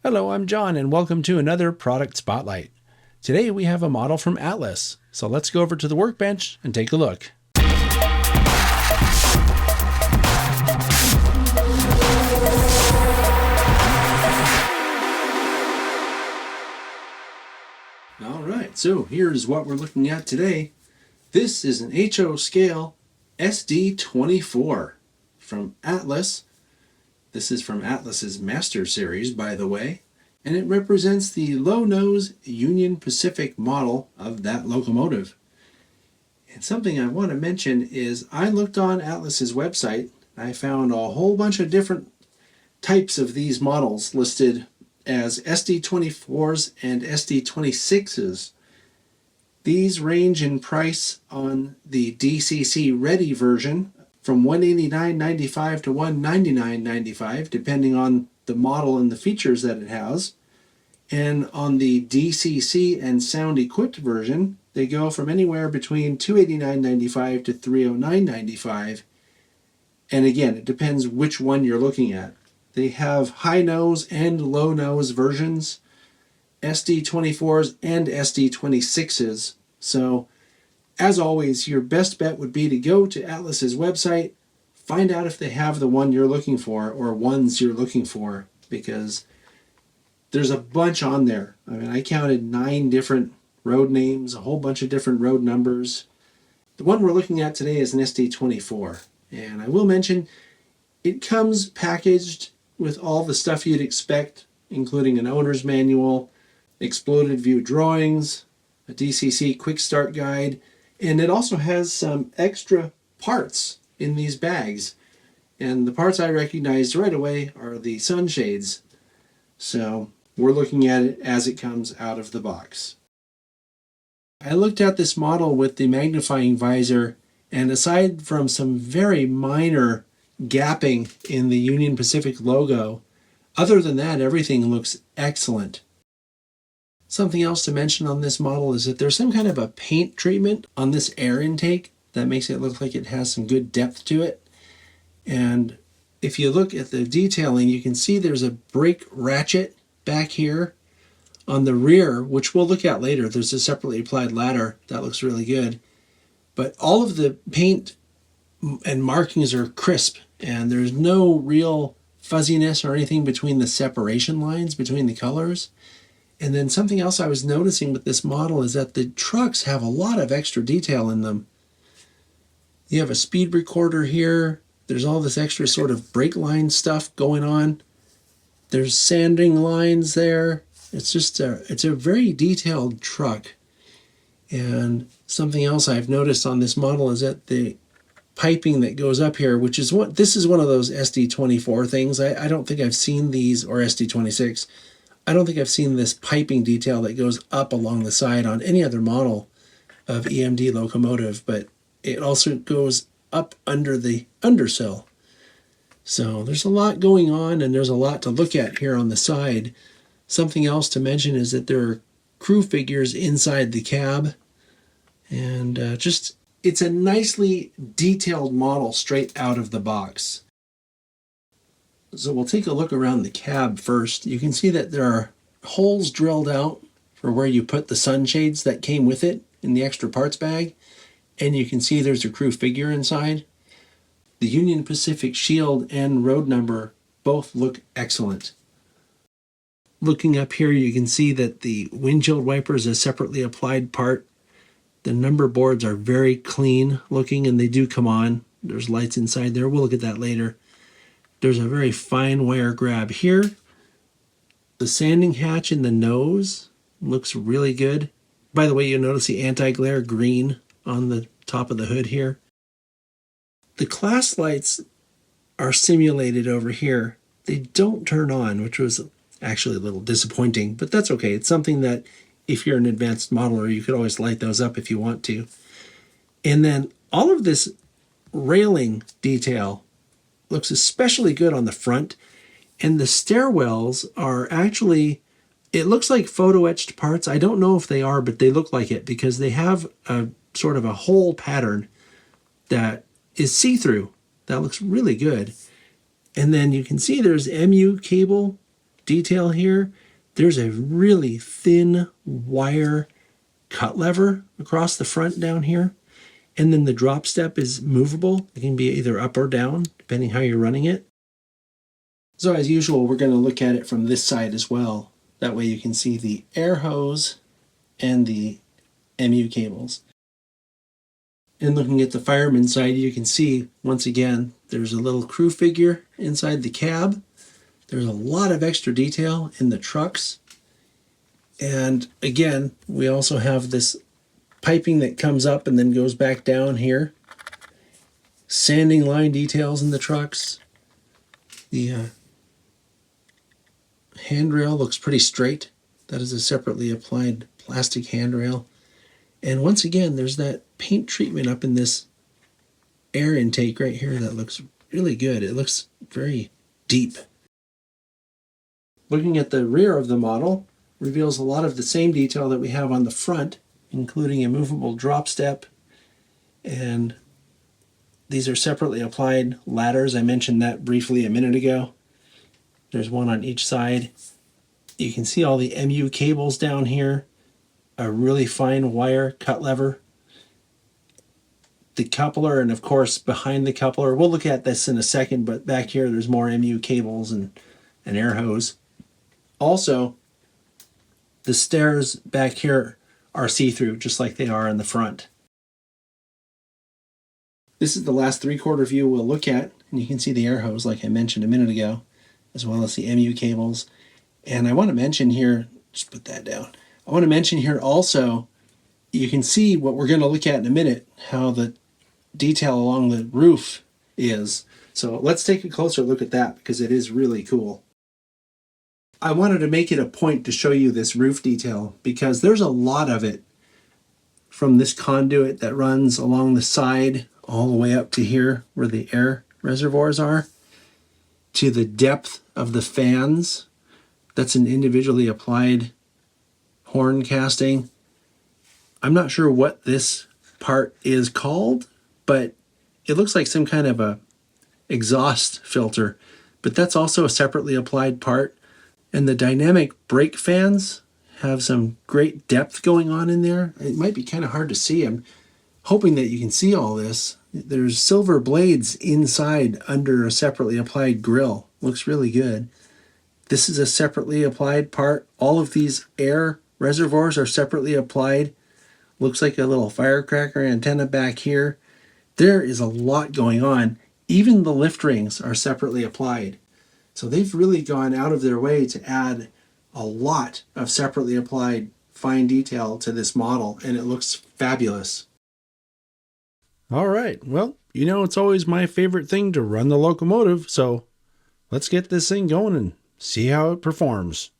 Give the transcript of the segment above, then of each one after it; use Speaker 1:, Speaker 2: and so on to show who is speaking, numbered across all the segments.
Speaker 1: Hello, I'm John, and welcome to another Product Spotlight. Today we have a model from Atlas, so let's go over to the workbench and take a look. Alright, so here's what we're looking at today. This is an HO scale SD24 from Atlas. This is from Atlas's Master Series, by the way, and it represents the low-nose Union Pacific model of that locomotive. And something I want to mention is I looked on Atlas's website. I found a whole bunch of different types of these models listed as SD24s and SD26s. These range in price on the DCC Ready version from $189.95 to $199.95, depending on the model and the features that it has. And on the DCC and Sound Equipped version, they go from anywhere between $289.95 to $309.95. And again, it depends which one you're looking at. They have high nose and low nose versions, SD24s and SD26s. So as always, your best bet would be to go to Atlas's website, find out if they have the one you're looking for or ones you're looking for, because there's a bunch on there. I mean, I counted 9 different road names, a whole bunch of different road numbers. The one we're looking at today is an SD24. And I will mention, it comes packaged with all the stuff you'd expect, including an owner's manual, exploded view drawings, a DCC quick start guide, and it also has some extra parts in these bags. And the parts I recognized right away are the sunshades. So we're looking at it as it comes out of the box. I looked at this model with the magnifying visor, and aside from some very minor gapping in the Union Pacific logo, other than that, everything looks excellent. Something else to mention on this model is that there's some kind of a paint treatment on this air intake that makes it look like it has some good depth to it. And if you look at the detailing, you can see there's a brake ratchet back here on the rear, which we'll look at later. There's a separately applied ladder that looks really good. But all of the paint and markings are crisp, and there's no real fuzziness or anything between the separation lines between the colors. And then something else I was noticing with this model is that the trucks have a lot of extra detail in them. You have a speed recorder here. There's all this extra sort of brake line stuff going on. There's sanding lines there. It's a very detailed truck. And something else I've noticed on this model is that the piping that goes up here, this is one of those SD24 things. I don't think I've seen these, or SD26. I don't think I've seen this piping detail that goes up along the side on any other model of EMD locomotive, but it also goes up under the undersill. So there's a lot going on, and there's a lot to look at here on the side. Something else to mention is that there are crew figures inside the cab, and it's a nicely detailed model straight out of the box. So we'll take a look around the cab first. You can see that there are holes drilled out for where you put the sunshades that came with it in the extra parts bag. And you can see there's a crew figure inside. The Union Pacific shield and road number both look excellent. Looking up here, you can see that the windshield wiper is a separately applied part. The number boards are very clean looking, and they do come on. There's lights inside there. We'll look at that later. There's a very fine wire grab here. The sanding hatch in the nose looks really good. By the way, you'll notice the anti-glare green on the top of the hood here. The class lights are simulated over here. They don't turn on, which was actually a little disappointing, but that's okay. It's something that if you're an advanced modeler, you could always light those up if you want to. And then all of this railing detail looks especially good on the front, and the stairwells are actually, it looks like photo etched parts. I don't know if they are, but they look like it because they have a sort of a hole pattern that is see-through. That looks really good. And then you can see there's MU cable detail here, there's a really thin wire cut lever across the front down here. And then the drop step is movable. It can be either up or down, depending how you're running it. So as usual, we're going to look at it from this side as well. That way you can see the air hose and the MU cables. And looking at the fireman's side, you can see, once again, there's a little crew figure inside the cab. There's a lot of extra detail in the trucks. And again, we also have this piping that comes up and then goes back down here. Sanding line details in the trucks. The handrail looks pretty straight. That is a separately applied plastic handrail. And once again, there's that paint treatment up in this air intake right here that looks really good. It looks very deep. Looking at the rear of the model reveals a lot of the same detail that we have on the front, including a movable drop step, and these are separately applied ladders. I mentioned that briefly a minute ago. There's one on each side. You can see all the MU cables down here, a really fine wire cut lever, the coupler, and of course behind the coupler, we'll look at this in a second, but back here there's more MU cables and an air hose. Also, the stairs back here are see-through, just like they are in the front. This is the last 3/4 view we'll look at, and you can see the air hose like I mentioned a minute ago, as well as the MU cables. And I want to mention here, just put that down. I want to mention here also, you can see what we're going to look at in a minute, how the detail along the roof is. So let's take a closer look at that because it is really cool. I wanted to make it a point to show you this roof detail because there's a lot of it, from this conduit that runs along the side all the way up to here where the air reservoirs are, to the depth of the fans. That's an individually applied horn casting. I'm not sure what this part is called, but it looks like some kind of a exhaust filter, but that's also a separately applied part. And the dynamic brake fans have some great depth going on in there. It might be kind of hard to see. I'm hoping that you can see all this. There's silver blades inside under a separately applied grill. Looks really good. This is a separately applied part. All of these air reservoirs are separately applied. Looks like a little firecracker antenna back here. There is a lot going on. Even the lift rings are separately applied. So they've really gone out of their way to add a lot of separately applied fine detail to this model, and it looks fabulous. All right, well, you know it's always my favorite thing to run the locomotive, so let's get this thing going and see how it performs.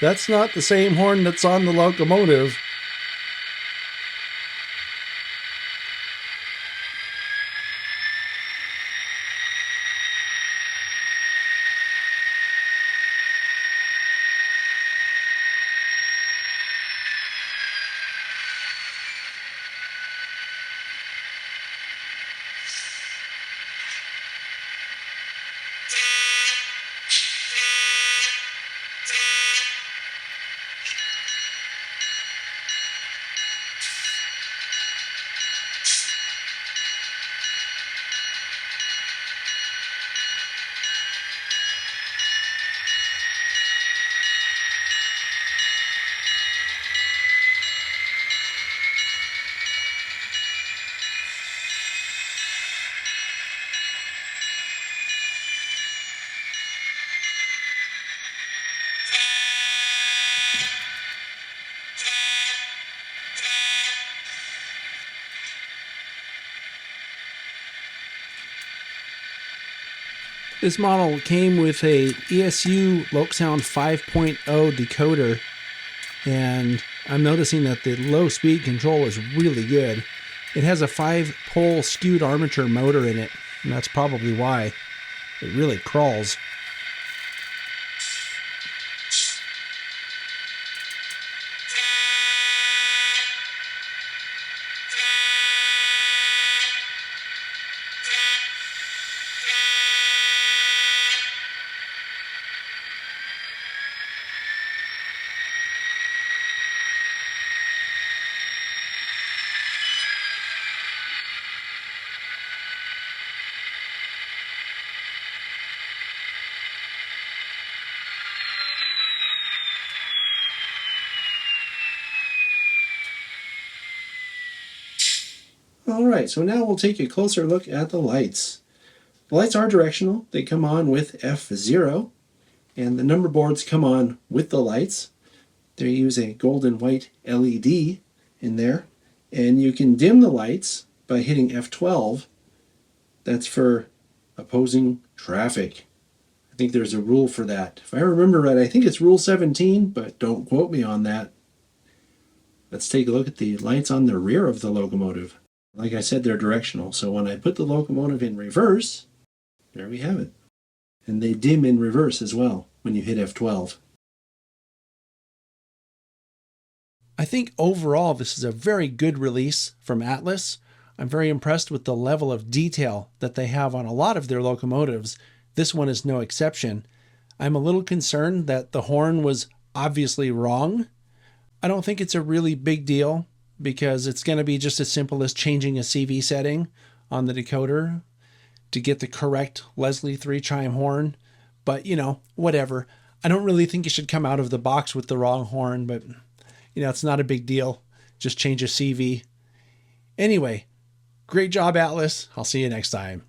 Speaker 1: That's not the same horn that's on the locomotive. This model came with a ESU LokSound 5.0 decoder, and I'm noticing that the low speed control is really good. It has a 5-pole skewed armature motor in it,
Speaker 2: And that's probably why it really crawls.
Speaker 1: All right, so now we'll take a closer look at the lights. The lights are directional. They come on with F0, and the number boards come on with the lights. They use a gold and white LED in there, and you can dim the lights by hitting F12. That's for opposing traffic. I think there's a rule for that. If I remember right, I think it's Rule 17, but don't quote me on that. Let's take a look at the lights on the rear of the locomotive. Like I said, they're directional, so when I put the locomotive in reverse, there we have it. And they dim in reverse as well when you hit F12.
Speaker 2: I think overall this is a very good release from Atlas. I'm very impressed with the level of detail that they have on a lot of their locomotives. This one is no exception. I'm a little concerned that the horn was obviously wrong. I don't think it's a really big deal because it's going to be just as simple as changing a CV setting on the decoder to get the correct Leslie 3-chime horn. But, whatever. I don't really think you should come out of the box with the wrong horn, but, it's not a big deal. Just change a CV. Anyway, great job, Atlas. I'll see you next time.